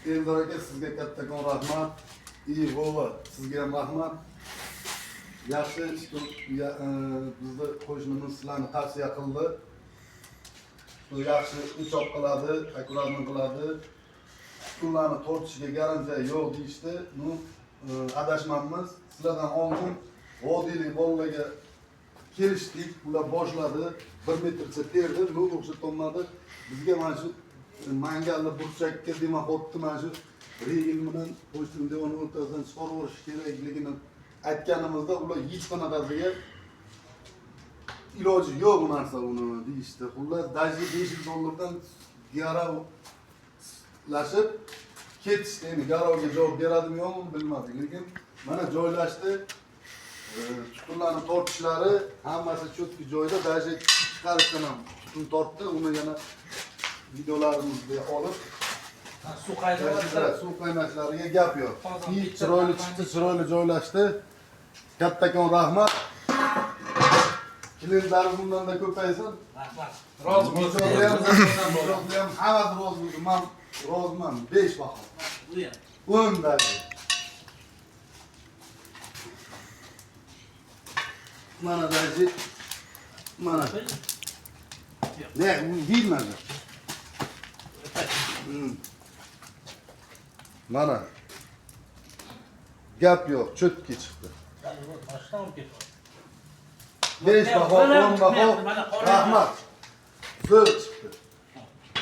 Eldor aka sizga kattakon rahmat. Vova sizga ham rahmat. Yaxshi bizni qo'shnimiz sizlarni tavsiya qildi. Yaxshi uchoq qiladi, takrorni qiladi. Ularni tortishiga garantiya yo'q deyishdi. Adashmamiz. Sizlardan oldin vodiylik bolalarga kelishdik, ular boshladi, 1 metrcha terdi, bu o'xshatolmadi. Bizga mana shu mangalni burchakka demoqotdi, mana shu regel bilan qo'shtin devon o'rtasidan chiqarib olish kerakligini aytganimizda ular hech qanaqasiga iloji yo'q bu narsa uni deyishdi. Xullas, даже 500 dollardan garovlashib ketishdi. Endi garovga javob beradimi yo'qmi bilmadik, lekin mana joylashdi. Tutunlarni tortishlari hammasi cho'tki joyda, даже chiqarishdan ham tutun tortdi. Uni yana videolarimizga olib suv qaynashlariga gap yo'q. Chiroyli chiqdi, chiroyli joylashdi. Kattakon rahmat. Klientlar bundan da ko'paysin. Rahmat. Roziman. Hammasi rozi bo'ldi. Men roziman. 5 baho. Bu ham 10 dadi. Mana daji. Mana. Ne, bilmedi. Mana. Gap yo'q, cho'tki chiqdi. 5 baho, 10 baho. Rahmat. Zo'r chiqdi.